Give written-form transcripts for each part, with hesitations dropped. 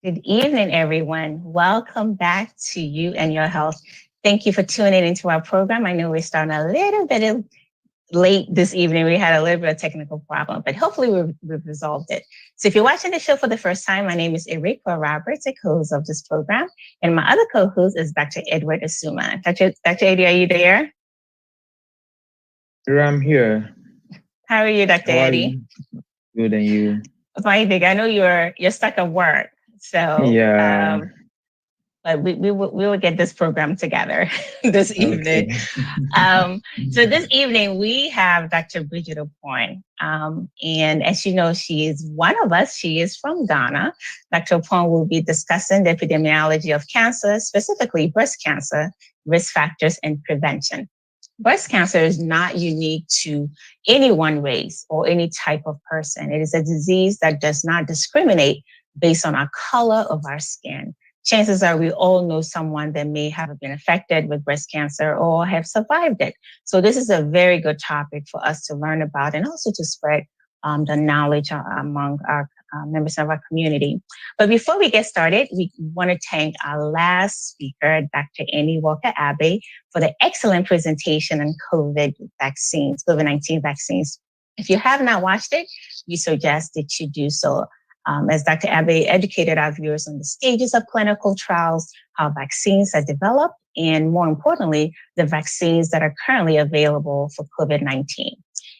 Good evening, everyone. Welcome back to You and Your Health. Thank you for tuning into our program. I know we're starting a little bit late this evening. We had a little bit of technical problem, but hopefully we've resolved it. So if you're watching the show for the first time, my name is Erika Roberts, the co-host of this program. And my other co-host is Dr. Edward Asuma. Dr. Eddie, are you there? I'm here. How are you, Dr. Eddie? Good, and you? Fine, I know you're stuck at work. So yeah. But we will get this program together this evening. Okay. So this evening we have Dr. Bridget Opon. And as you know, she is one of us. She is from Ghana. Dr. Opon will be discussing the epidemiology of cancer, specifically breast cancer, risk factors, and prevention. Breast cancer is not unique to any one race or any type of person. It is a disease that does not discriminate based on our color of our skin. Chances are we all know someone that may have been affected with breast cancer or have survived it. So this is a very good topic for us to learn about and also to spread the knowledge among our members of our community. But before we get started, we want to thank our last speaker, Dr. Annie Walker-Abbey, for the excellent presentation on COVID-19 vaccines. If you have not watched it, we suggest that you do so. As Dr. Abbey educated our viewers on the stages of clinical trials, how vaccines are developed, and more importantly, the vaccines that are currently available for COVID-19.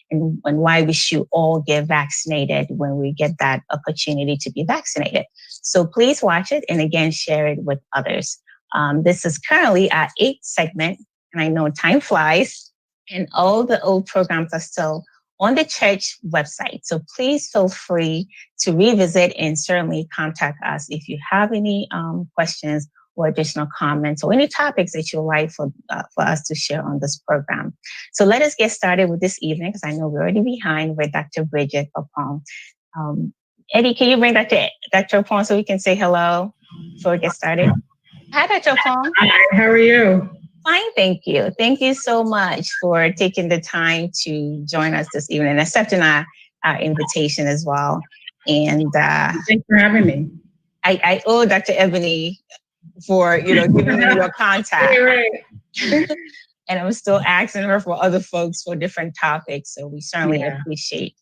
And why we should all get vaccinated when we get that opportunity to be vaccinated. So please watch it and again, share it with others. This is currently our 8th segment, and I know time flies, and all the old programs are still on the church website. So please feel free to revisit and certainly contact us if you have any questions or additional comments or any topics that you'd like for us to share on this program. So let us get started with this evening, because I know we're already behind with Dr. Bridget Opon. Eddie, can you bring Dr. Opon so we can say hello before we get started? Hi, Dr. Opon. Hi, how are you? Fine, thank you. Thank you so much for taking the time to join us this evening and accepting our invitation as well. And thanks for having me. I owe Dr. Ebony for giving me your contact. Right. And I'm still asking her for other folks for different topics. So we certainly appreciate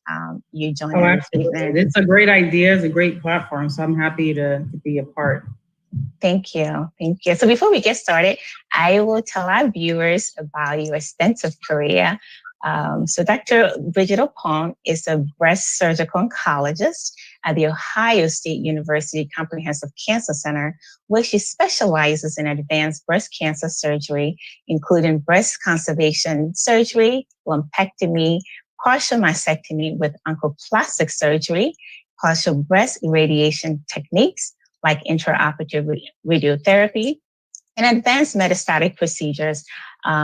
you joining us. It's a great idea. It's a great platform. So I'm happy to be a part. Thank you. Thank you. So before we get started, I will tell our viewers about your extensive career. So Dr. Bridget Opon is a breast surgical oncologist at the Ohio State University Comprehensive Cancer Center, where she specializes in advanced breast cancer surgery, including breast conservation surgery, lumpectomy, partial mastectomy with oncoplastic surgery, partial breast irradiation techniques, like intraoperative radiotherapy, and advanced metastatic procedures,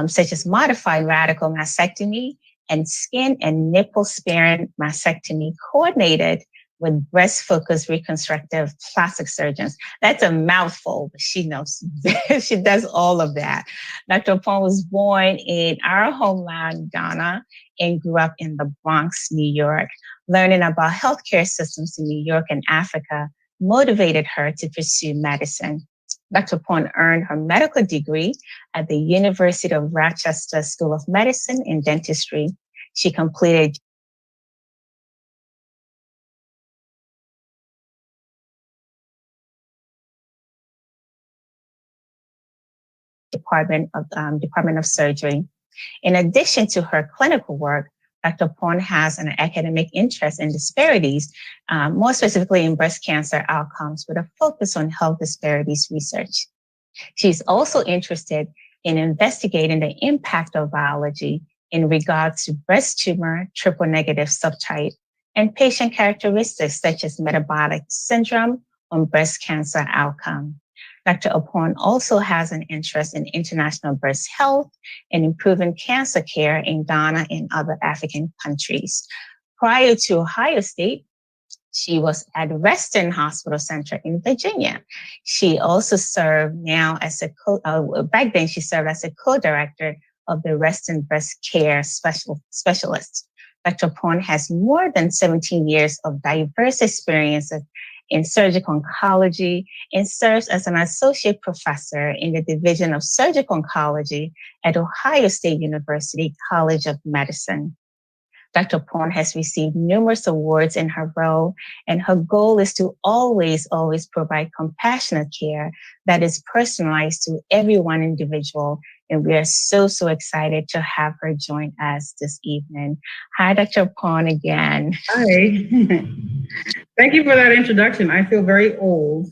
such as modified radical mastectomy and skin and nipple-sparing mastectomy coordinated with breast-focused reconstructive plastic surgeons. That's a mouthful, but she knows. She does all of that. Dr. Opon was born in our homeland, Ghana, and grew up in the Bronx, New York. Learning about healthcare systems in New York and Africa motivated her to pursue medicine. Dr. Opon earned her medical degree at the University of Rochester School of Medicine and Dentistry. She completed Department of Surgery. In addition to her clinical work, Dr. Opon has an academic interest in disparities, more specifically in breast cancer outcomes, with a focus on health disparities research. She's also interested in investigating the impact of biology in regards to breast tumor triple negative subtype and patient characteristics such as metabolic syndrome on breast cancer outcome. Dr. Opon also has an interest in international breast health and improving cancer care in Ghana and other African countries. Prior to Ohio State, she was at Reston Hospital Center in Virginia. She also served now as back then she served as a co-director of the Reston Breast Care Specialist. Dr. Opon has more than 17 years of diverse experiences in surgical oncology and serves as an associate professor in the Division of Surgical Oncology at Ohio State University College of Medicine. Dr. Porn has received numerous awards in her role, and her goal is to always provide compassionate care that is personalized to every one individual. And we are so excited to have her join us this evening. Hi, Dr. Porn again. Hi. Thank you for that introduction. I feel very old.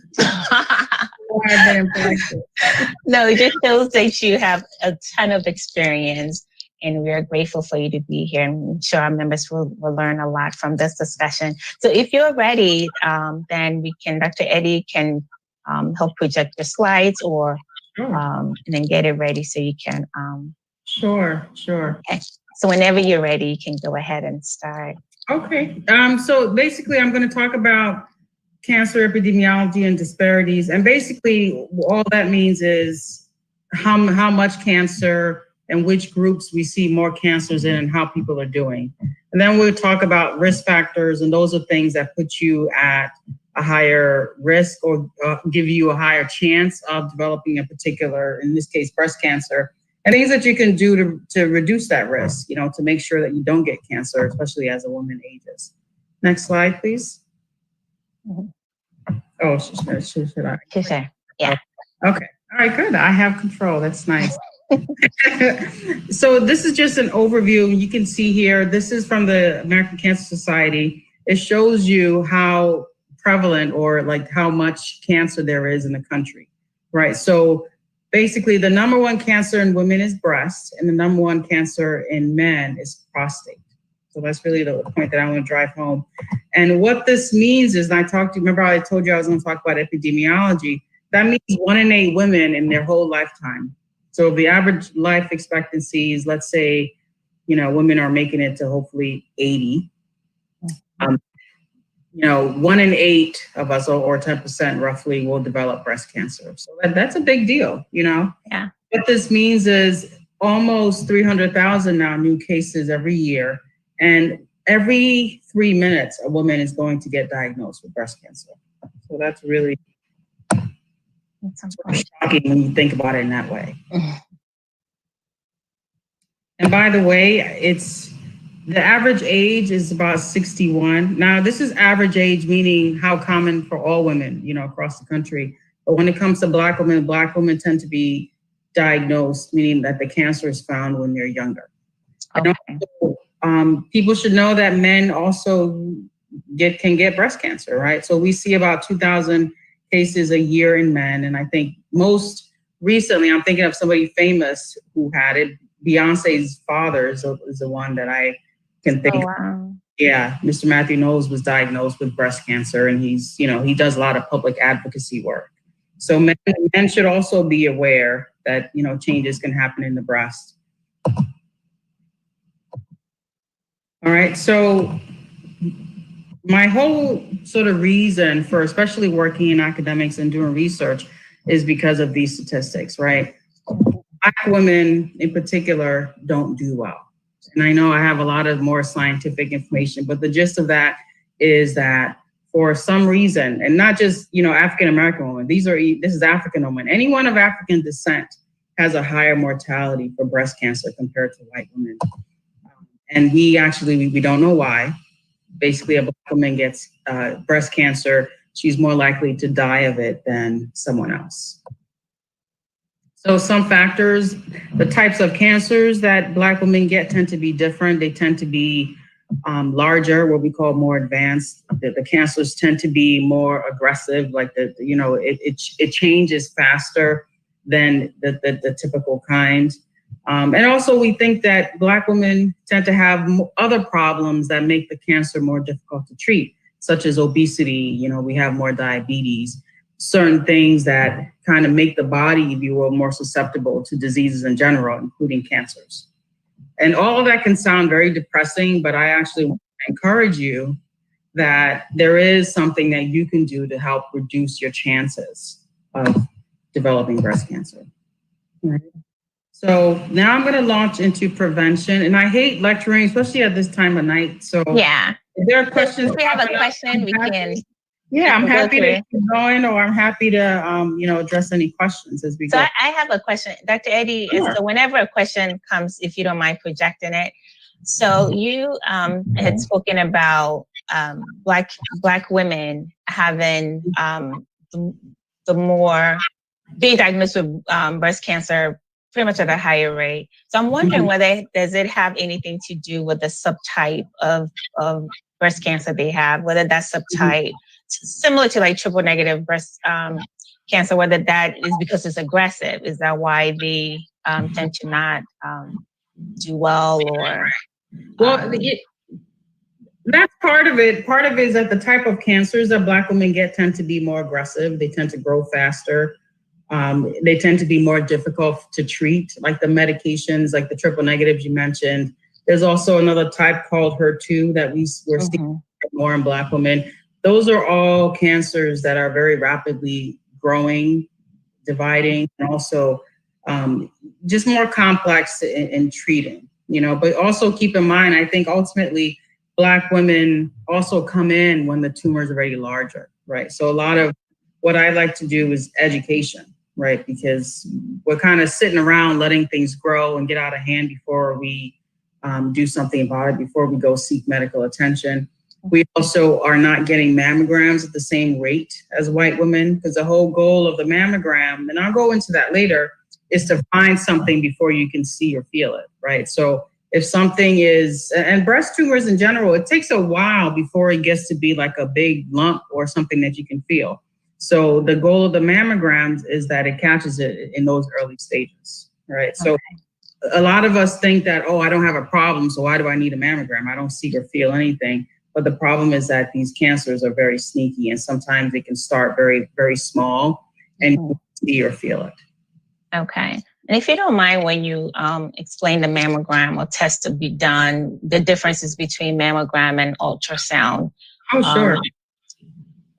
No, it just shows that you have a ton of experience. And we are grateful for you to be here. And I'm sure our members will learn a lot from this discussion. So if you're ready, then Dr. Eddie can help project your slides or and then get it ready so you can. Sure. Okay. So whenever you're ready, you can go ahead and start. Okay. So basically, I'm going to talk about cancer epidemiology and disparities. And basically, all that means is how much cancer and which groups we see more cancers in and how people are doing. And then we'll talk about risk factors, and those are things that put you at a higher risk or give you a higher chance of developing a particular, in this case, breast cancer, and things that you can do to reduce that risk, to make sure that you don't get cancer, especially as a woman ages. Next slide, please. Mm-hmm. Oh, should I? Sure. Yeah. Okay. All right, good. I have control. That's nice. So this is just an overview. You can see here, this is from the American Cancer Society. It shows you how prevalent or like how much cancer there is in the country, right? So basically the number one cancer in women is breast, and the number one cancer in men is prostate. So that's really the point that I want to drive home. And what this means is, and remember I told you I was going to talk about epidemiology. That means 1 in 8 women in their whole lifetime. So the average life expectancy is, let's say, women are making it to hopefully 80. 1 in 8 of us, or 10% roughly, will develop breast cancer. So that's a big deal, Yeah. What this means is almost 300,000 now new cases every year. And every 3 minutes, a woman is going to get diagnosed with breast cancer. So that's really shocking when you think about it in that way. And by the way, the average age is about 61. Now, this is average age, meaning how common for all women, across the country. But when it comes to Black women tend to be diagnosed, meaning that the cancer is found when they're younger. Okay. And also, people should know that men also can get breast cancer, right? So we see about 2,000 cases a year in men. And I think most recently, I'm thinking of somebody famous who had it. Beyonce's father is the one that I can think of. Wow. Yeah, Mr. Matthew Knowles was diagnosed with breast cancer, and he's, he does a lot of public advocacy work. So men should also be aware that, changes can happen in the breast. All right, so my whole sort of reason for especially working in academics and doing research is because of these statistics, right? Black women in particular don't do well. And I know I have a lot of more scientific information, but the gist of that is that for some reason, and not just, African-American women, this is African women, anyone of African descent has a higher mortality for breast cancer compared to white women. And we don't know why. Basically, a Black woman gets breast cancer, she's more likely to die of it than someone else. So some factors, the types of cancers that Black women get tend to be different. They tend to be larger, what we call more advanced. The cancers tend to be more aggressive, like it changes faster than the typical kind. And also we think that Black women tend to have other problems that make the cancer more difficult to treat, such as obesity. We have more diabetes, certain things that kind of make the body, if you will, more susceptible to diseases in general, including cancers. And all of that can sound very depressing, but I actually want to encourage you that there is something that you can do to help reduce your chances of developing breast cancer. Right. So now I'm going to launch into prevention, and I hate lecturing, especially at this time of night. So yeah, if there are questions, if we have a question, we can. Yeah, I'm Go happy through to it. keep going, or I'm happy to, address any questions as we So go. I have a question, Dr. Eddie. Sure. So whenever a question comes, if you don't mind projecting it. So you had spoken about black women having the more being diagnosed with breast cancer pretty much at a higher rate. So I'm wondering whether does it have anything to do with the subtype of breast cancer they have, whether that subtype similar to like triple negative breast cancer, whether that is because it's aggressive. Is that why they tend to not do well, or? That's part of it. Part of it is that the type of cancers that Black women get tend to be more aggressive. They tend to grow faster. They tend to be more difficult to treat, like the medications, like the triple negatives you mentioned. There's also another type called HER2 that we're seeing more in Black women. Those are all cancers that are very rapidly growing, dividing, and also just more complex in treating, but also keep in mind, I think ultimately Black women also come in when the tumor is already larger, right? So a lot of what I like to do is education, right? Because we're kind of sitting around letting things grow and get out of hand before we do something about it, before we go seek medical attention. We also are not getting mammograms at the same rate as white women, because the whole goal of the mammogram, and I'll go into that later, is to find something before you can see or feel it, right? So if something is, and breast tumors in general, it takes a while before it gets to be like a big lump or something that you can feel. So the goal of the mammograms is that it catches it in those early stages, right? So a lot of us think that, oh, I don't have a problem, so why do I need a mammogram? I don't see or feel anything. But the problem is that these cancers are very sneaky, and sometimes they can start very, very small and you see or feel it. Okay. And if you don't mind, when you explain the mammogram or test to be done, the differences between mammogram and ultrasound. Oh, sure.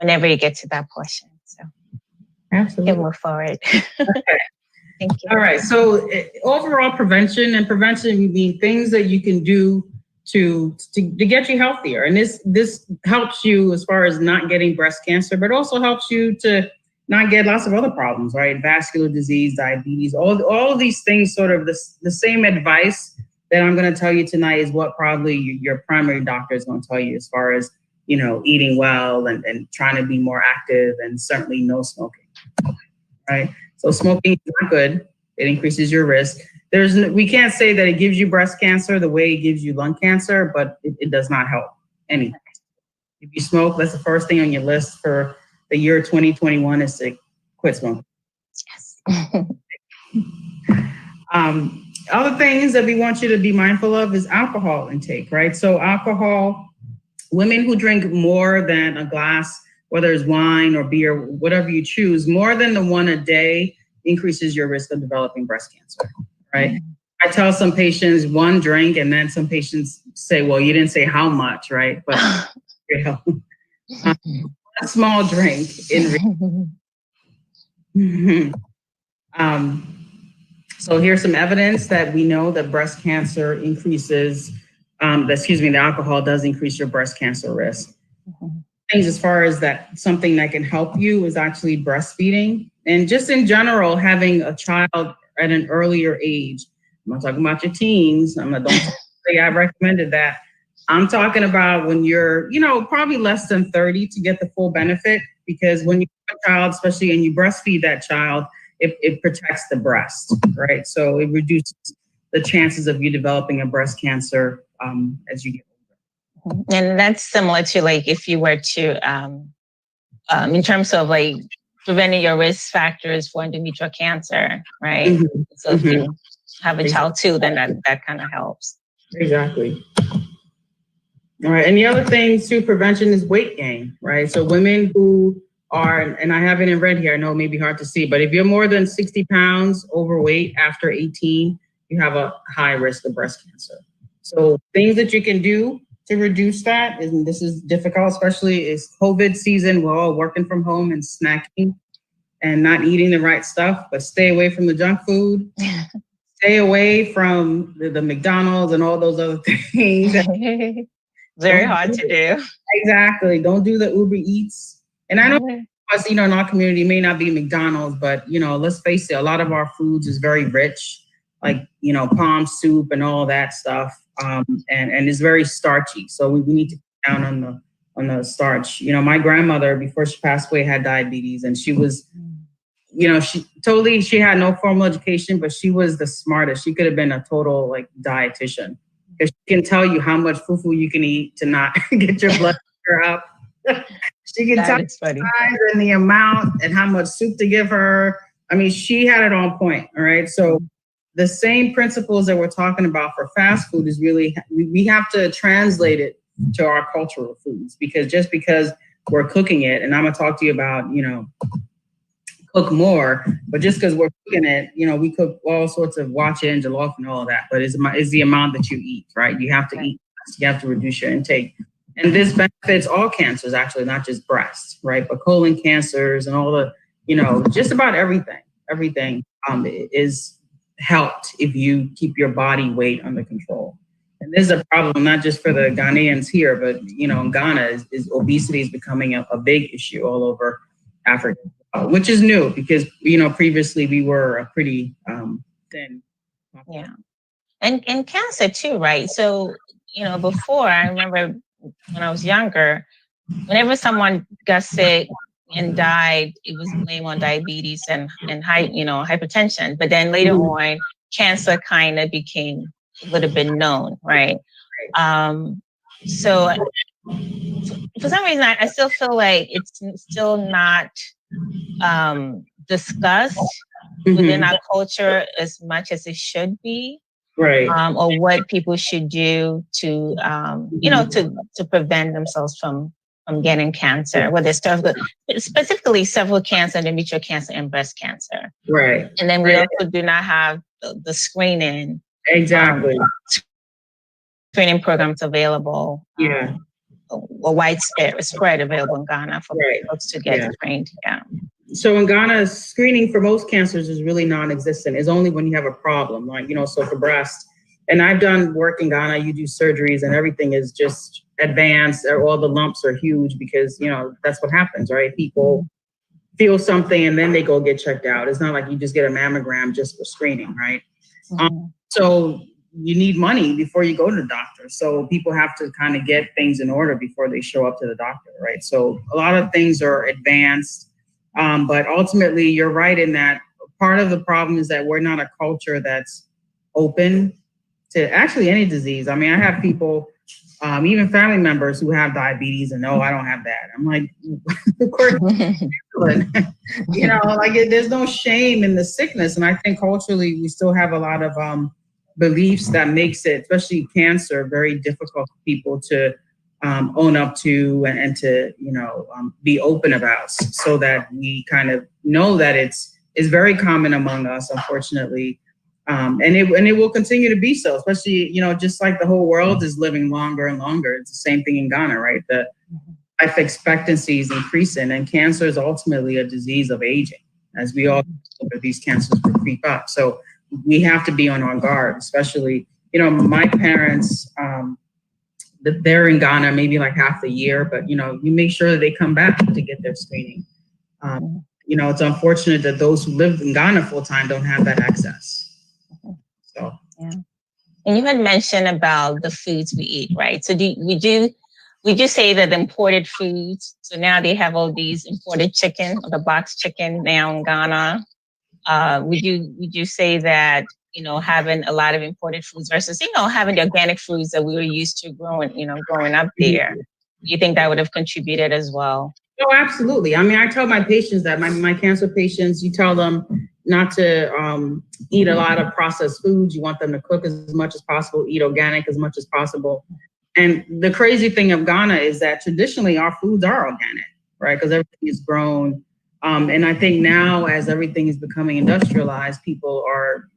Whenever you get to that portion. So absolutely. You can move forward. Okay. Thank you. All right. So overall prevention, and prevention, we mean things that you can do to get you healthier. And this helps you as far as not getting breast cancer, but also helps you to not get lots of other problems, right? Vascular disease, diabetes, all of these things, sort of the same advice that I'm going to tell you tonight is what probably your primary doctor is going to tell you as far as, eating well and trying to be more active, and certainly no smoking, right? So smoking is not good. It increases your risk. We can't say that it gives you breast cancer the way it gives you lung cancer, but it does not help anything. If you smoke, that's the first thing on your list for the year 2021 is to quit smoking. Yes. Other things that we want you to be mindful of is alcohol intake, right? So alcohol, women who drink more than a glass, whether it's wine or beer, whatever you choose, more than the one a day increases your risk of developing breast cancer, right? I tell some patients one drink, and then some patients say, well, you didn't say how much, right? But a small drink so here's some evidence that we know that breast cancer increases, the alcohol does increase your breast cancer risk. Things as far as that, something that can help you is actually breastfeeding. And just in general, having a child at an earlier age. I'm not talking about your teens. Don't say I recommended that. I'm talking about when you're, probably less than 30 to get the full benefit, because when you have a child, especially, and you breastfeed that child, it protects the breast, right? So it reduces the chances of you developing a breast cancer as you get older. And that's similar to like if you were to, in terms of like preventing your risk factors for endometrial cancer, right? So if you have a child too, then that kind of helps. Exactly. All right. And the other thing to prevention is weight gain, right? So women who are, and I have it in red here, I know it may be hard to see, but if you're more than 60 pounds overweight after 18, you have a high risk of breast cancer. So things that you can do to reduce that, and this is difficult, especially is COVID season. We're all working from home and snacking and not eating the right stuff, but stay away from the junk food. Stay away from the McDonald's and all those other things. Very hard to do. Exactly. Don't do the Uber Eats. And I know, in our community may not be McDonald's, but, let's face it, a lot of our foods is very rich, like, palm soup and all that stuff. And it's very starchy. So we need to cut down on the starch. My grandmother, before she passed away, had diabetes, and she was, she had no formal education, but she was the smartest. She could have been a total dietitian, because she can tell you how much fufu you can eat to not get your blood sugar up. She can tell you the size and the amount and how much soup to give her. I mean, she had it on point. All right. So the same principles that we're talking about for fast food is really, we have to translate it to our cultural foods, because just because we're cooking it, and I'm going to talk to you about, cook more, but just because we're cooking it, we cook all sorts of wacha and jollof and all of that, but it's the amount that you eat, right? You have to eat, you have to reduce your intake. And this benefits all cancers, actually, not just breast, right? But colon cancers and all the, just about everything is helped if you keep your body weight under control. And this is a problem, not just for the Ghanaians here, but, in Ghana, is obesity is becoming a big issue all over Africa, which is new because, previously we were a pretty thin. Yeah. And cancer too, right? So, before, I remember when I was younger, whenever someone got sick and died, it was blamed on diabetes and hypertension. But then later on, cancer kind of became a little bit known, right? So for some reason, I still feel like it's still not discussed within our culture as much as it should be. Right. Or what people should do to, to prevent themselves from getting cancer, whether it's specifically cervical cancer, endometrial cancer, and breast cancer. Right. And then we also do not have the screening. Exactly. Screening programs available. Yeah. A widespread available in Ghana for folks to get screened. Yeah. So in Ghana, screening for most cancers is really non-existent. It's only when you have a problem, like, so for breast. And I've done work in Ghana, you do surgeries and everything is just advanced, or all the lumps are huge because, that's what happens, right? People feel something and then they go get checked out. It's not like you just get a mammogram just for screening, right? So you need money before you go to the doctor. So people have to kind of get things in order before they show up to the doctor, right? So a lot of things are advanced. But ultimately, you're right in that part of the problem is that we're not a culture that's open to actually any disease. I mean, I have people, even family members who have diabetes and, I don't have that. I'm like, of course, there's no shame in the sickness. And I think culturally, we still have a lot of beliefs that makes it, especially cancer, very difficult for people to own up to and to, be open about, so that we kind of know that it's very common among us, unfortunately. And it will continue to be so, especially, just like the whole world is living longer and longer. It's the same thing in Ghana, right? The life expectancy is increasing, and cancer is ultimately a disease of aging, as we all know, these cancers will creep up. So we have to be on our guard, especially, my parents, they're in Ghana maybe like half the year, but, you make sure that they come back to get their screening. It's unfortunate that those who live in Ghana full time don't have that access. So, yeah. And you had mentioned about the foods we eat, right? So would you say that the imported foods, so now they have all these imported chicken, or the box chicken now in Ghana. Would you say that, having a lot of imported foods versus, having the organic foods that we were used to growing up there, you think that would have contributed as well? Oh, absolutely. I mean, I tell my patients that, my cancer patients, you tell them not to eat a lot of processed foods. You want them to cook as much as possible, eat organic as much as possible. And the crazy thing of Ghana is that traditionally our foods are organic, right? Because everything is grown. And I think now, as everything is becoming industrialized, people are,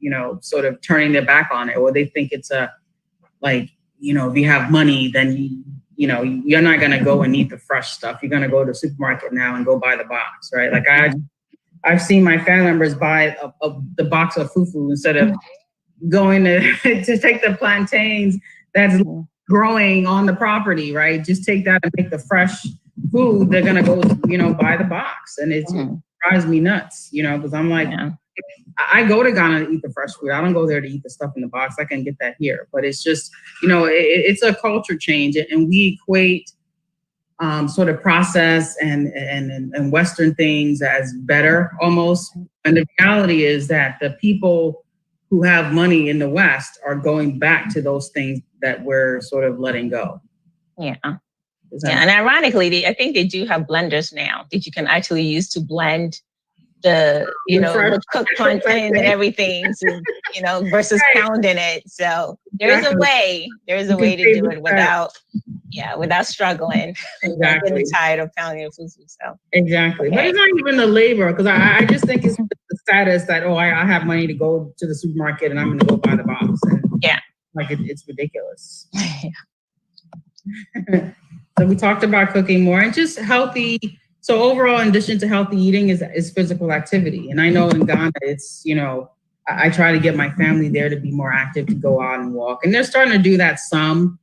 sort of turning their back on it, or they think it's if you have money, then you're not going to go and eat the fresh stuff. You're going to go to the supermarket now and go buy the box, right? Like I've seen my family members buy the box of fufu instead of going to take the plantains that's growing on the property, right? Just take that and make the fresh food, they're gonna go, buy the box, and it drives me nuts, because I'm like, I go to Ghana to eat the fresh food. I don't go there to eat the stuff in the box. I can get that here, but it's just, it's a culture change, and we equate sort of process and Western things as better almost. And the reality is that the people who have money in the West are going back to those things that we're sort of letting go. Yeah. And ironically, I think they do have blenders now that you can actually use to blend the cooked plantain and everything, versus pounding it. So there's a way to do it without struggling. Exactly. Getting tired of pounding your fufu. So exactly. Okay. But it's not even the labor, because I just think it's the status that, I have money to go to the supermarket and I'm going to go buy the box. And it's ridiculous. So we talked about cooking more and just healthy. So overall, in addition to healthy eating is physical activity. And I know in Ghana, it's, I try to get my family there to be more active, to go out and walk. And they're starting to do that some.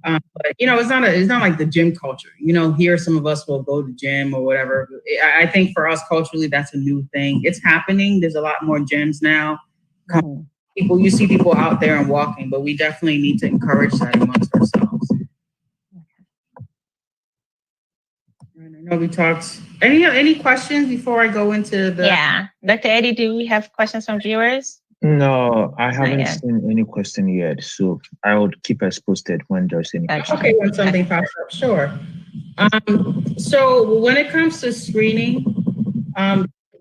But, it's not like the gym culture. Here, some of us will go to gym or whatever. I think for us culturally, that's a new thing. It's happening. There's a lot more gyms now. You see people out there and walking, but we definitely need to encourage that amongst ourselves. I know we talked. Any questions before I go into the? Yeah, Dr. Eddie, do we have questions from viewers? No, I haven't seen any question yet. So I would keep us posted when there's any question. Okay, when something pops up, sure. So when it comes to screening,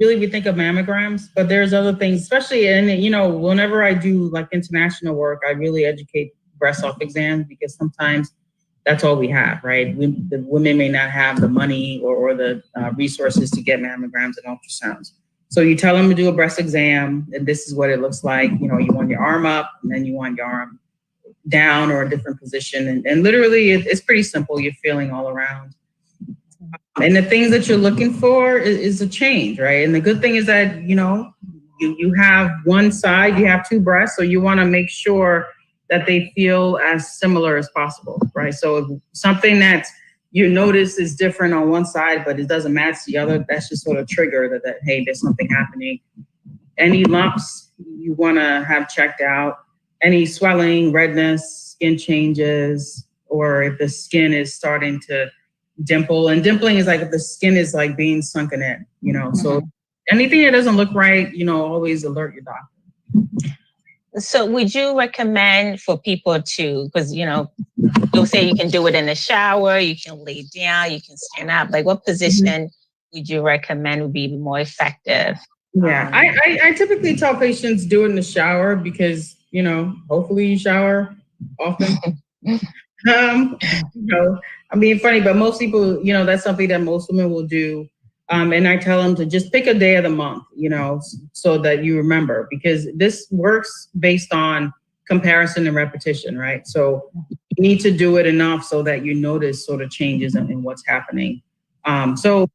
really we think of mammograms, but there's other things, especially whenever I do like international work, I really educate breast self exams, because sometimes that's all we have, right? The women may not have the money or the resources to get mammograms and ultrasounds. So you tell them to do a breast exam, and this is what it looks like. You want your arm up, and then you want your arm down or a different position. And literally, it's pretty simple. You're feeling all around. And the things that you're looking for is a change, right? And the good thing is that, you have one side, you have two breasts, so you want to make sure that they feel as similar as possible, right? So if something that you notice is different on one side, but it doesn't match the other, that's just sort of trigger that hey, there's something happening. Any lumps you want to have checked out, any swelling, redness, skin changes, or if the skin is starting to dimple. And dimpling is like if the skin is like being sunken in, So anything that doesn't look right, always alert your doctor. So would you recommend for people to, because, you'll say you can do it in the shower, you can lay down, you can stand up. Like what position would you recommend would be more effective? Yeah, I typically tell patients do it in the shower because, hopefully you shower often. I'm being funny, but most people, that's something that most women will do. And I tell them to just pick a day of the month, so that you remember, because this works based on comparison and repetition, right? So you need to do it enough so that you notice sort of changes in what's happening. So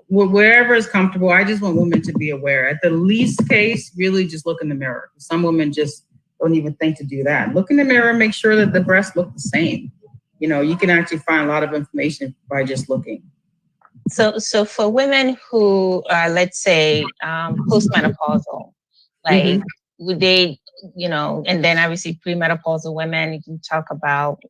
wherever is comfortable, I just want women to be aware. At the least case, really just look in the mirror. Some women just don't even think to do that. Look in the mirror, make sure that the breasts look the same. You can actually find a lot of information by just looking. So for women who are, let's say, postmenopausal, like would they, and then obviously premenopausal women, you can talk about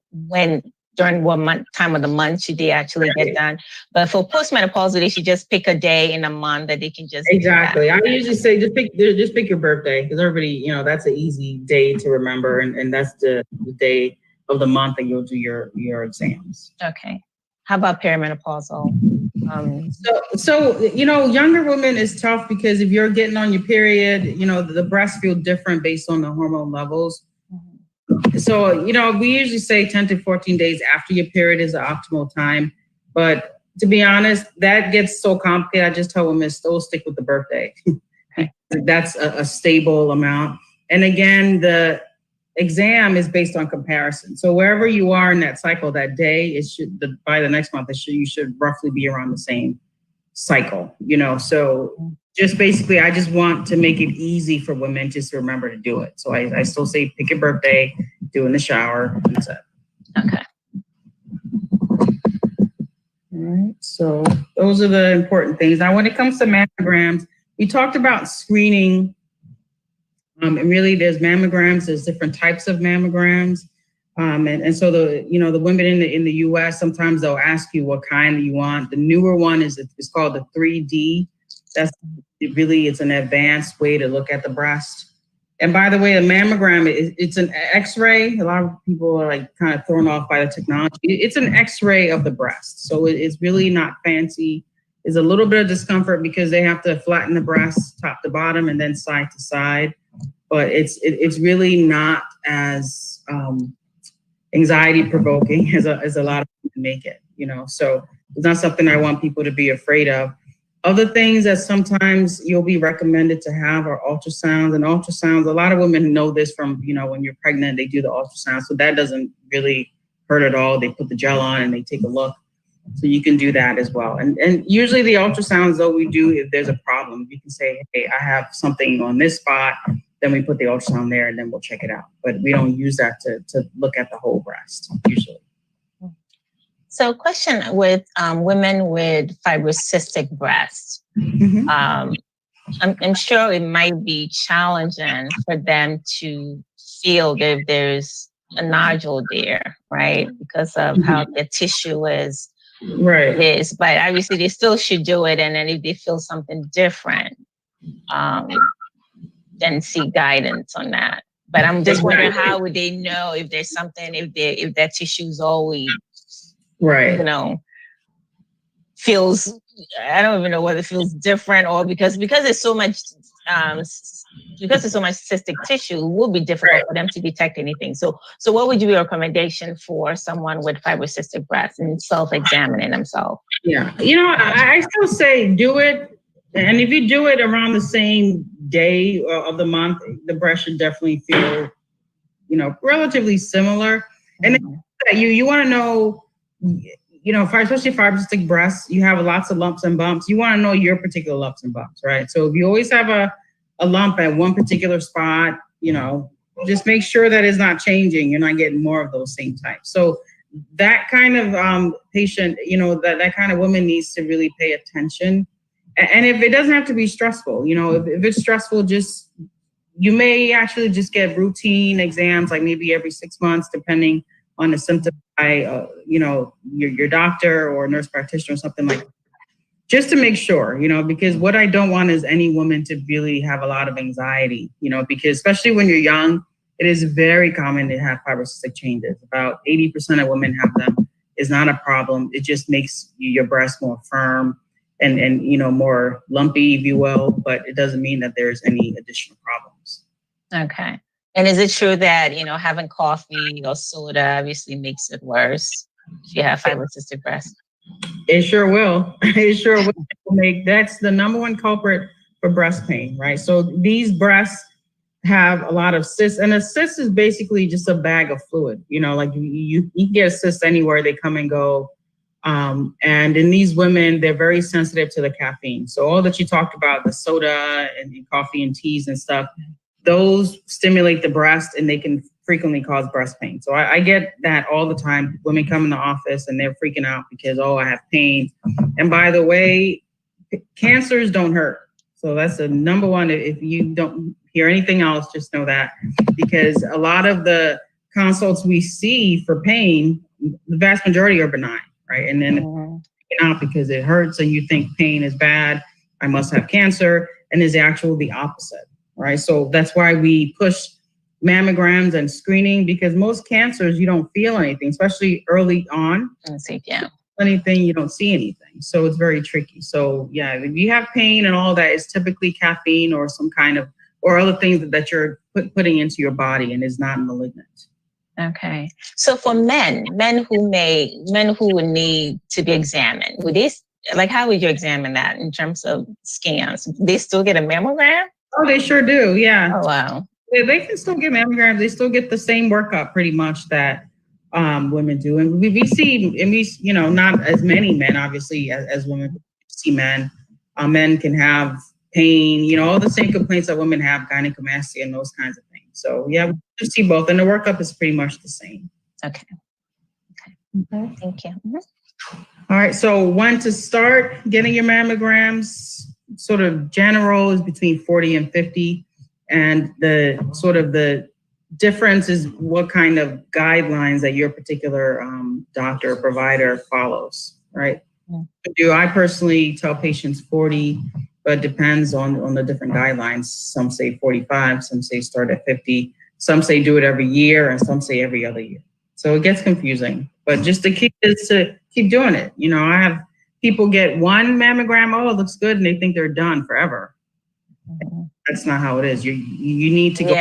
during what time of the month should they actually get done. But for postmenopausal, they should just pick a day in a month that they can just exactly. I usually say just pick your birthday, because everybody, that's an easy day to remember, and that's the day of the month that you'll do your exams. Okay. How about perimenopausal? So younger women is tough, because if you're getting on your period, the breasts feel different based on the hormone levels. So, we usually say 10 to 14 days after your period is the optimal time. But to be honest, that gets so complicated. I just tell women still stick with the birthday. That's a stable amount. And again, the exam is based on comparison. So wherever you are in that cycle that day, by the next month, you should roughly be around the same cycle, so just basically, I just want to make it easy for women just to remember to do it. So I still say pick your birthday, do it in the shower, and that's it. Okay. All right. So those are the important things. Now, when it comes to mammograms, we talked about screening. And really, there's mammograms. There's different types of mammograms. And so the women in the U.S. sometimes they'll ask you what kind you want. The newer one is called the 3D. It's an advanced way to look at the breast. And by the way, a mammogram it's an X-ray. A lot of people are like kind of thrown off by the technology. It's an X-ray of the breast, so it's really not fancy. There's a little bit of discomfort because they have to flatten the breast top to bottom and then side to side. But it's really not as anxiety provoking as a lot of people make it, so it's not something I want people to be afraid of. Other things that sometimes you'll be recommended to have are ultrasounds. And ultrasounds, a lot of women know this from, when you're pregnant, they do the ultrasound. So that doesn't really hurt at all. They put the gel on and they take a look. So you can do that as well. And usually the ultrasounds, though, we do if there's a problem. You can say, hey, I have something on this spot. Then we put the ultrasound there and then we'll check it out. But we don't use that to look at the whole breast usually. So question with women with fibrocystic breasts. Mm-hmm. I'm sure it might be challenging for them to feel that if there's a nodule there, right? Because of how the tissue is. Right. But obviously they still should do it. And then if they feel something different, then seek guidance on that. But I'm just wondering, how would they know if there's something, if that tissue is always, right, feels, I don't even know whether it feels different or because there's so much cystic tissue, it would be difficult for them to detect anything. So what would be your recommendation for someone with fibrocystic breast and self-examining themselves? Yeah, I still say do it. And if you do it around the same day of the month, the breast should definitely feel, relatively similar. And then you want to know, especially fibrocystic breasts, you have lots of lumps and bumps. You want to know your particular lumps and bumps, right? So if you always have a lump at one particular spot, just make sure that it's not changing. You're not getting more of those same types. So that kind of patient, that kind of woman needs to really pay attention. And if it doesn't have to be stressful, if it's stressful, you may actually just get routine exams, like maybe every 6 months, depending on the symptom by, your doctor or nurse practitioner or something like that, just to make sure, because what I don't want is any woman to really have a lot of anxiety, because especially when you're young, it is very common to have fibrocystic changes. About 80% of women have them. It's not a problem. It just makes your breast more firm and more lumpy, if you will, but it doesn't mean that there's any additional problems. Okay. And is it true that, having coffee or soda obviously makes it worse if you have fibrocystic breast? It sure will. It sure will. That's the number one culprit for breast pain, right? So these breasts have a lot of cysts, and a cyst is basically just a bag of fluid. Like you can get a cyst anywhere, they come and go. And in these women, they're very sensitive to the caffeine. So all that you talked about, the soda and coffee and teas and stuff, those stimulate the breast and they can frequently cause breast pain. So I get that all the time. Women come in the office and they're freaking out because, I have pain. And by the way, cancers don't hurt. So that's the number one. If you don't hear anything else, just know that, because a lot of the consults we see for pain, the vast majority are benign, right? And then out because it hurts and you think pain is bad, I must have cancer, and is actually the opposite, right? So that's why we push mammograms and screening, because most cancers, you don't feel anything, especially early on. Anything, you don't see anything. So it's very tricky. So yeah, if you have pain and all that, it's typically caffeine or some kind of, or other things that you're putting into your body and is not malignant. Okay. So for men who would need to be examined, how would you examine that in terms of scans? They still get a mammogram? Oh, they sure do. Yeah. Oh, wow. They can still get mammograms. They still get the same workup pretty much that women do. And we see, not as many men, obviously, as women. We see men. Men can have pain, all the same complaints that women have, gynecomastia and those kinds of things. So yeah, we just see both, and the workup is pretty much the same. Okay. Thank you. All right, so when to start getting your mammograms, sort of general is between 40 and 50. And the difference is what kind of guidelines that your particular doctor or provider follows, right? I personally tell patients 40, but it depends on the different guidelines. Some say 45, some say start at 50, some say do it every year, and some say every other year. So it gets confusing, but just the key is to keep doing it. I have people get one mammogram, oh, it looks good, and they think they're done forever. That's not how it is. You need to go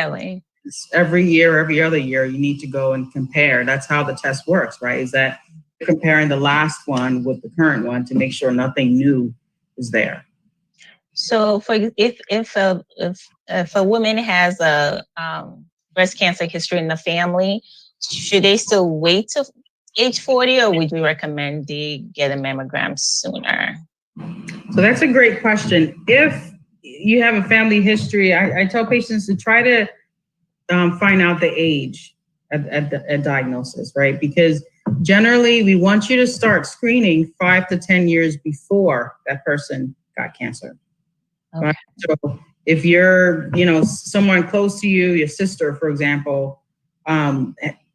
every year, every other year, you need to go and compare. That's how the test works, right? Is that you're comparing the last one with the current one to make sure nothing new is there. So if a woman has a breast cancer history in the family, should they still wait till age 40, or would you recommend they get a mammogram sooner? So that's a great question. If you have a family history, I tell patients to try to find out the age at diagnosis, right? Because generally we want you to start screening 5 to 10 years before that person got cancer. Okay. Right? So if you're, someone close to you, your sister, for example,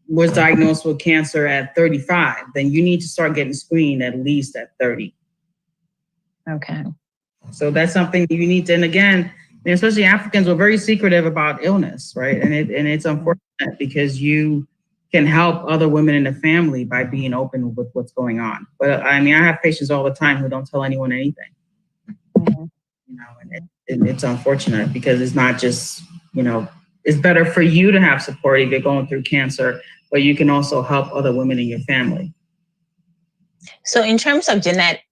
was diagnosed with cancer at 35, then you need to start getting screened at least at 30. Okay. So that's something you need to, and again, especially Africans are very secretive about illness, right? And it's unfortunate because you can help other women in the family by being open with what's going on. But I have patients all the time who don't tell anyone anything. Mm-hmm. And it's unfortunate because it's not just, it's better for you to have support if you're going through cancer, but you can also help other women in your family. So in terms of genetic,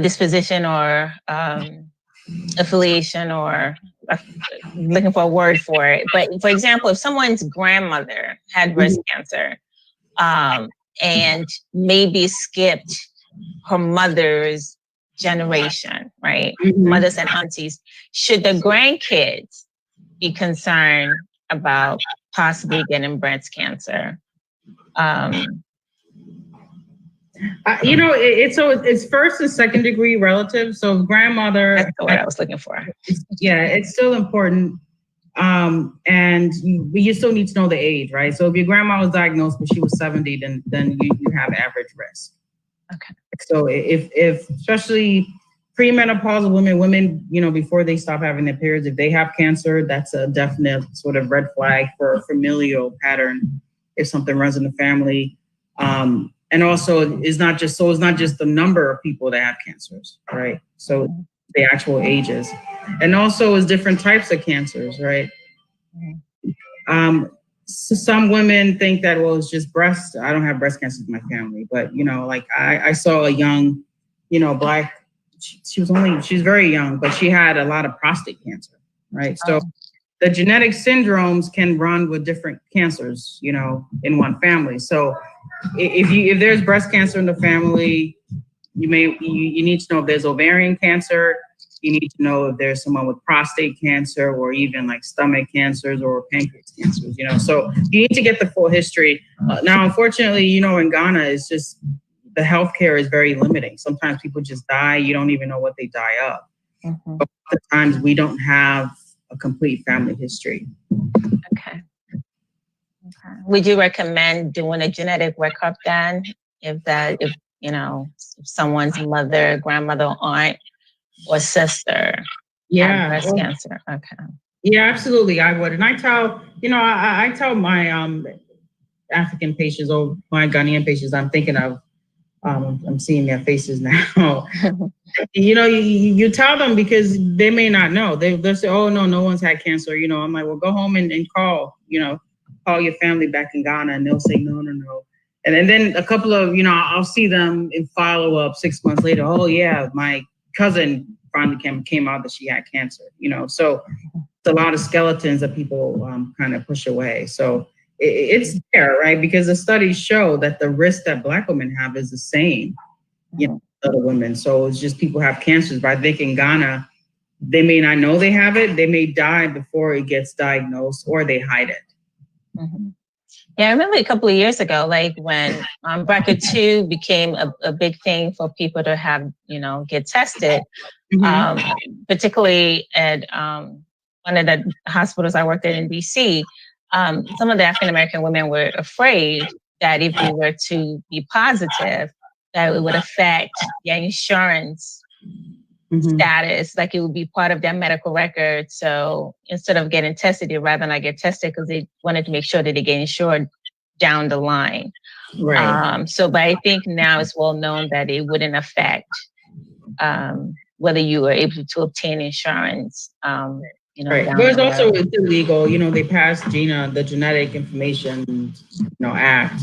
disposition or affiliation, or looking for a word for it. But for example, if someone's grandmother had breast cancer and maybe skipped her mother's generation, right? Mothers and aunties, should the grandkids be concerned about possibly getting breast cancer? It's first and second degree relative. So grandmother. That's what I was looking for. It's still important. And you still need to know the age, right? So if your grandma was diagnosed when she was 70, then you have average risk. Okay. So if especially premenopausal women, before they stop having their periods, if they have cancer, that's a definite sort of red flag for a familial pattern. If something runs in the family. And also it's not just the number of people that have cancers, right? So the actual ages, and also is different types of cancers, right? So some women think that, well, it's just breast. I don't have breast cancer in my family, but I saw a young, Black, she's very young, but she had a lot of prostate cancer, right? So the genetic syndromes can run with different cancers, in one family. So if there's breast cancer in the family, you need to know if there's ovarian cancer. You need to know if there's someone with prostate cancer, or even like stomach cancers or pancreas cancers. So you need to get the full history. Now, unfortunately, in Ghana, it's just the healthcare is very limiting. Sometimes people just die. You don't even know what they die of. But at times we don't have a complete family history. Okay. Would you recommend doing a genetic workup then, if someone's mother, grandmother, aunt, or sister had breast cancer? Okay. Yeah, absolutely, I would. And I tell, I tell my African patients or my Ghanaian patients I'm thinking of, I'm seeing their faces now. You tell them because they may not know. They'll say, oh, no one's had cancer. I'm like, well, go home and call, call your family back in Ghana, and they'll say, no. And then a couple of, I'll see them in follow-up 6 months later. Oh, yeah, my cousin finally came out that she had cancer, So it's a lot of skeletons that people kind of push away. So it's there, right? Because the studies show that the risk that Black women have is the same, other women. So it's just people have cancers. But I think in Ghana, they may not know they have it. They may die before it gets diagnosed, or they hide it. Yeah, I remember a couple of years ago, like when BRCA2 became a big thing for people to have, get tested, particularly at one of the hospitals I worked at in DC. Some of the African-American women were afraid that if they were to be positive, that it would affect their insurance status, like it would be part of their medical record. So instead of getting tested, they'd rather not get tested because they wanted to make sure that they get insured down the line. Right. But I think now it's well known that it wouldn't affect whether you were able to obtain insurance. Right. But it's also illegal. They passed the Genetic Information Act.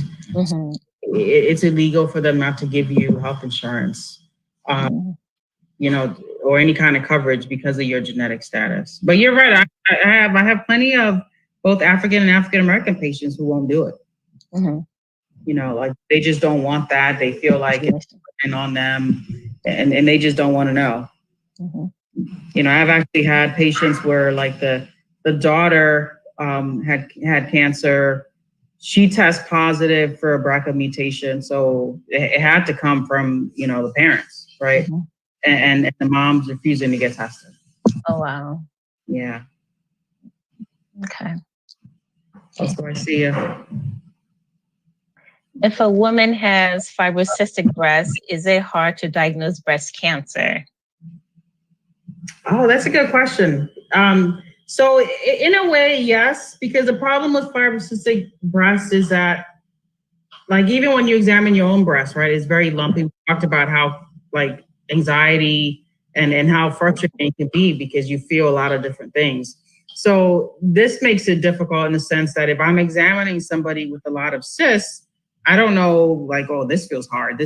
It's illegal for them not to give you health insurance. Or any kind of coverage because of your genetic status. But you're right. I have plenty of both African and African American patients who won't do it. Like they just don't want that. They feel like it's on them, and they just don't want to know. I've actually had patients where like the daughter had cancer. She tests positive for a BRCA mutation, so it had to come from the parents, right? And the mom's refusing to get tested. Oh, wow. Yeah. Okay. So I see you. If a woman has fibrocystic breast, is it hard to diagnose breast cancer? Oh, that's a good question. So in a way, yes, because the problem with fibrocystic breast is that, like, even when you examine your own breast, right, it's very lumpy. We talked about how, like, anxiety and how frustrating it can be because you feel a lot of different things. So this makes it difficult in the sense that if I'm examining somebody with a lot of cysts, I don't know, like, oh, this feels hard,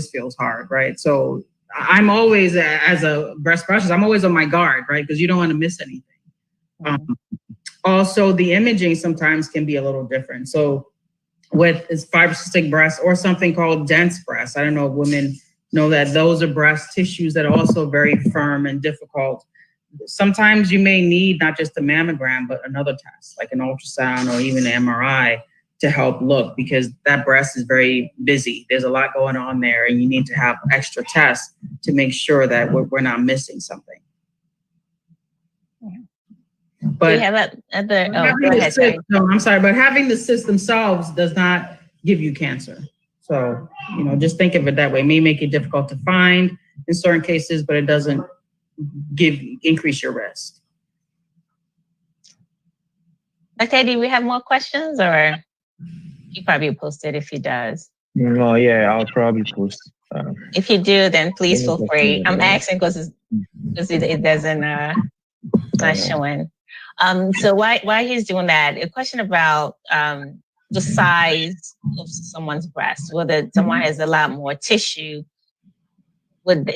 right? So I'm always, as a breast specialist, I'm always on my guard, right? Because you don't want to miss anything. Also, the imaging sometimes can be a little different. So with fibrocystic breast or something called dense breast, I don't know if women know that those are breast tissues that are also very firm and difficult. Sometimes you may need not just a mammogram, but another test, like an ultrasound or even an MRI to help look, because that breast is very busy. There's a lot going on there, and you need to have extra tests to make sure that we're not missing something. But we have other, I'm sorry, but having the cysts themselves does not give you cancer. So, just think of it that way. It may make it difficult to find in certain cases, but it doesn't increase your risk. Okay, do we have more questions, or he probably post it if he does? No, yeah, I'll probably post. If you do, then please feel free. I'm asking because it doesn't not showing. So why he's doing that? A question about the size of someone's breast, whether someone has a lot more tissue, would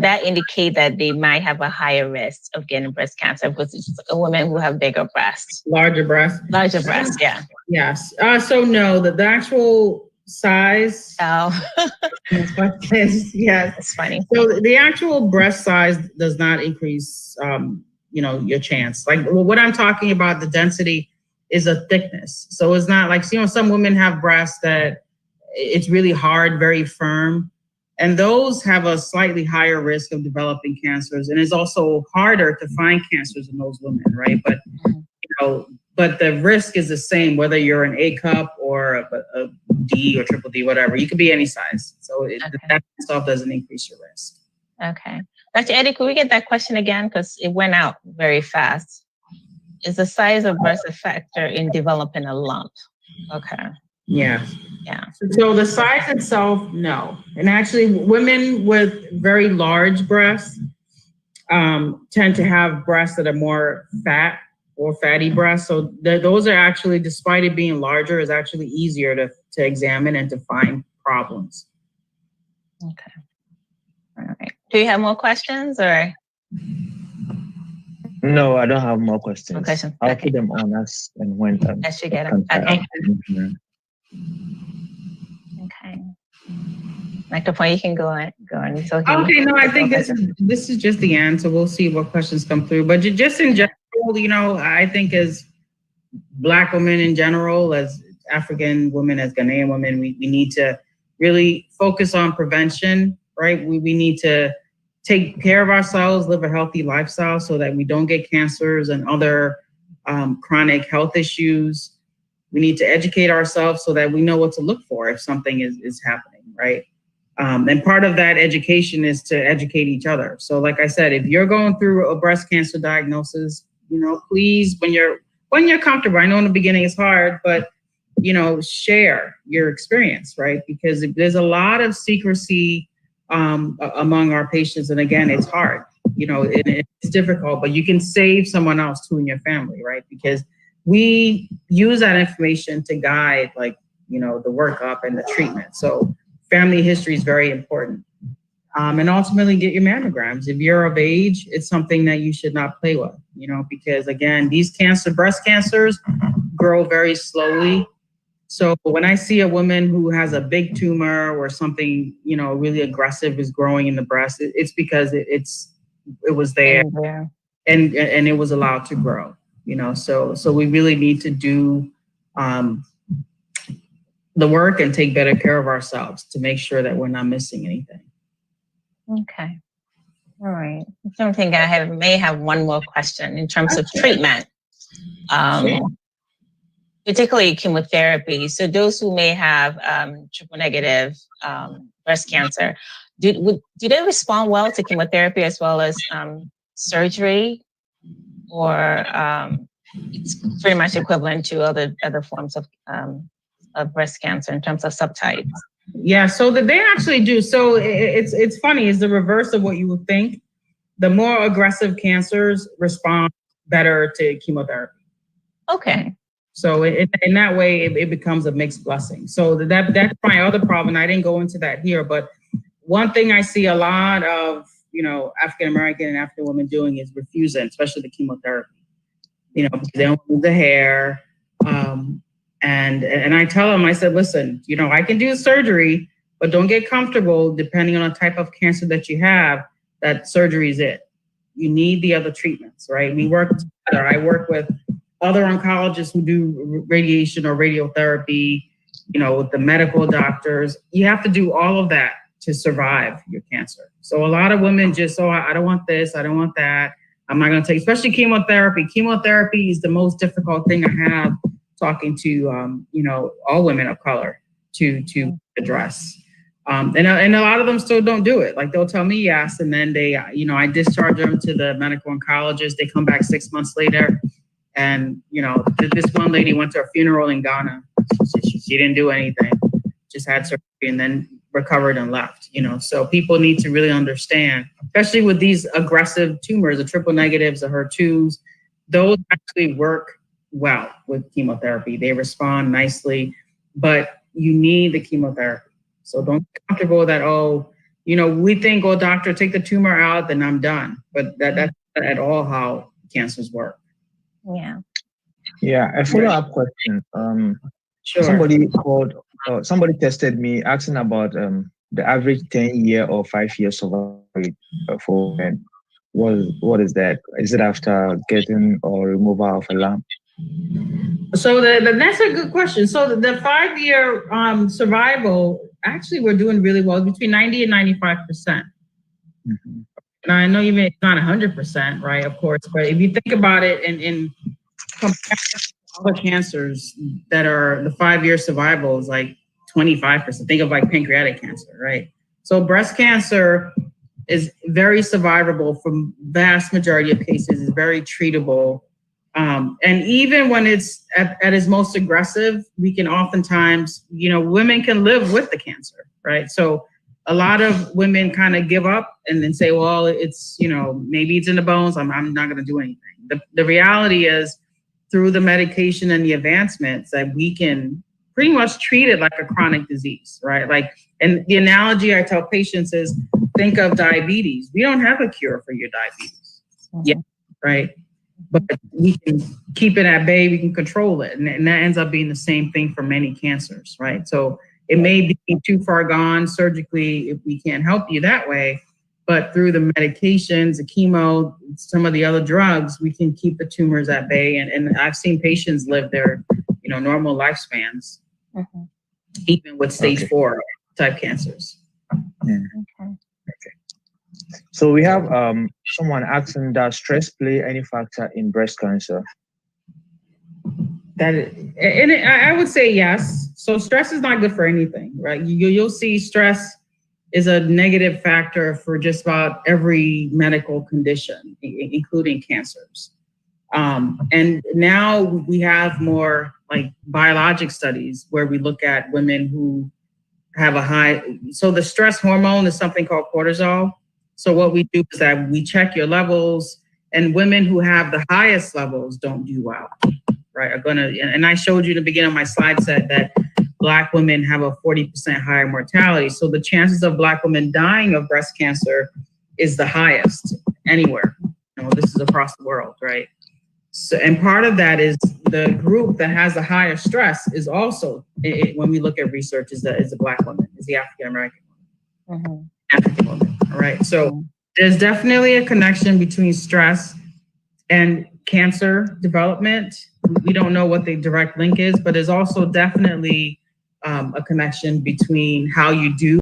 that indicate that they might have a higher risk of getting breast cancer versus a woman who have bigger breasts? Larger breasts? Larger breasts, yeah. Yes. So no, the actual size. Oh. Yes. That's funny. So the actual breast size does not increase, your chance. Like, what I'm talking about, the density is a thickness. So it's not like, some women have breasts that it's really hard, very firm. And those have a slightly higher risk of developing cancers. And it's also harder to find cancers in those women, right? But, but the risk is the same, whether you're an A cup or a D or triple D, whatever. You could be any size. So that stuff doesn't increase your risk. Okay. Dr. Eddie, could we get that question again? Because it went out very fast. Is the size of breast a factor in developing a lump? Okay. Yeah. Yeah. So the size itself, no. And actually, women with very large breasts tend to have breasts that are more fat or fatty breasts. So those are actually, despite it being larger, is actually easier to examine and to find problems. Okay. All right. Do you have more questions, or? No, I don't have more questions. More questions. I'll put them on us and when. As you get them. Okay. Okay. Dr. Point, you can go on. So okay, no, I think this is just the end. So we'll see what questions come through. But just in general, I think as Black women in general, as African women, as Ghanaian women, we need to really focus on prevention, right? We need to take care of ourselves, live a healthy lifestyle so that we don't get cancers and other chronic health issues. We need to educate ourselves so that we know what to look for if something is happening, right? And part of that education is to educate each other. So like I said, if you're going through a breast cancer diagnosis, please, when you're comfortable, I know in the beginning it's hard, but, share your experience, right? Because there's a lot of secrecy among our patients. And again, it's hard, it's difficult, but you can save someone else too in your family, right? Because we use that information to guide, the workup and the treatment. So family history is very important. And ultimately get your mammograms. If you're of age, it's something that you should not play with, because again, these breast cancers grow very slowly. So when I see a woman who has a big tumor or something, really aggressive is growing in the breast, it's because it was there and it was allowed to grow, so we really need to do the work and take better care of ourselves to make sure that we're not missing anything. Okay. All right. I don't think I may have one more question in terms of treatment, particularly chemotherapy. So those who may have triple negative breast cancer, do they respond well to chemotherapy as well as surgery, or it's pretty much equivalent to other forms of breast cancer in terms of subtypes? Yeah, so that they actually do. So it's funny, it's the reverse of what you would think. The more aggressive cancers respond better to chemotherapy. Okay. So in that way, it becomes a mixed blessing. So that's my other problem. I didn't go into that here, but one thing I see a lot of, African-American and African women doing is refusing, especially the chemotherapy. Because they don't move the hair. And I tell them, I said, listen, I can do surgery, but don't get comfortable depending on the type of cancer that you have, that surgery is it. You need the other treatments, right? We work together. I work with other oncologists who do radiation or radiotherapy, with the medical doctors. You have to do all of that to survive your cancer. So a lot of women just, I don't want this, I don't want that. I'm not going to take, especially chemotherapy. Chemotherapy is the most difficult thing I have talking to, all women of color to address. And a lot of them still don't do it. Like they'll tell me yes. And then they, I discharge them to the medical oncologist. They come back 6 months later. And, this one lady went to a funeral in Ghana. She didn't do anything, just had surgery and then recovered and left, So people need to really understand, especially with these aggressive tumors, the triple negatives, the HER2s, those actually work well with chemotherapy. They respond nicely, but you need the chemotherapy. So don't get comfortable that, we think, doctor, take the tumor out, then I'm done. But that's not at all how cancers work. Yeah. Yeah, a follow-up question. Sure. Somebody tested me asking about the average 10-year or 5-year survival rate for men. What is that? Is it after getting or removal of a lump? So that's a good question. So the 5-year survival, actually, we're doing really well, between 90 and 95%. Mm-hmm. And I know it's not 100%, right? Of course, but if you think about it in comparison to other cancers that are the 5-year survival is like 25%. Think of like pancreatic cancer, right? So breast cancer is very survivable for vast majority of cases, is very treatable. And even when it's at its most aggressive, we can oftentimes, women can live with the cancer, right? So a lot of women kind of give up and then say, well, it's, maybe it's in the bones. I'm not going to do anything. The reality is, through the medication and the advancements, that we can pretty much treat it like a chronic disease, right? And the analogy I tell patients is, think of diabetes. We don't have a cure for your diabetes yet, right? But we can keep it at bay, we can control it. And that ends up being the same thing for many cancers, right? So it may be too far gone surgically if we can't help you that way, but through the medications, the chemo, some of the other drugs, we can keep the tumors at bay. And I've seen patients live their, normal lifespans, even with stage 4 type cancers. So we have someone asking, does stress play any factor in breast cancer? I would say yes. So stress is not good for anything, right? You'll see stress is a negative factor for just about every medical condition, including cancers. And now we have more like biologic studies where we look at women who have a high, so the stress hormone is something called cortisol. So what we do is that we check your levels, and women who have the highest levels don't do well, right? And I showed you in the beginning of my slide set that Black women have a 40% higher mortality. So the chances of Black women dying of breast cancer is the highest anywhere. This is across the world, right? So, and part of that is the group that has the higher stress is also, when we look at research, is the Black woman, is the African American woman, African woman. All right. So there's definitely a connection between stress and cancer development. We don't know what the direct link is, but there's also definitely a connection between how you do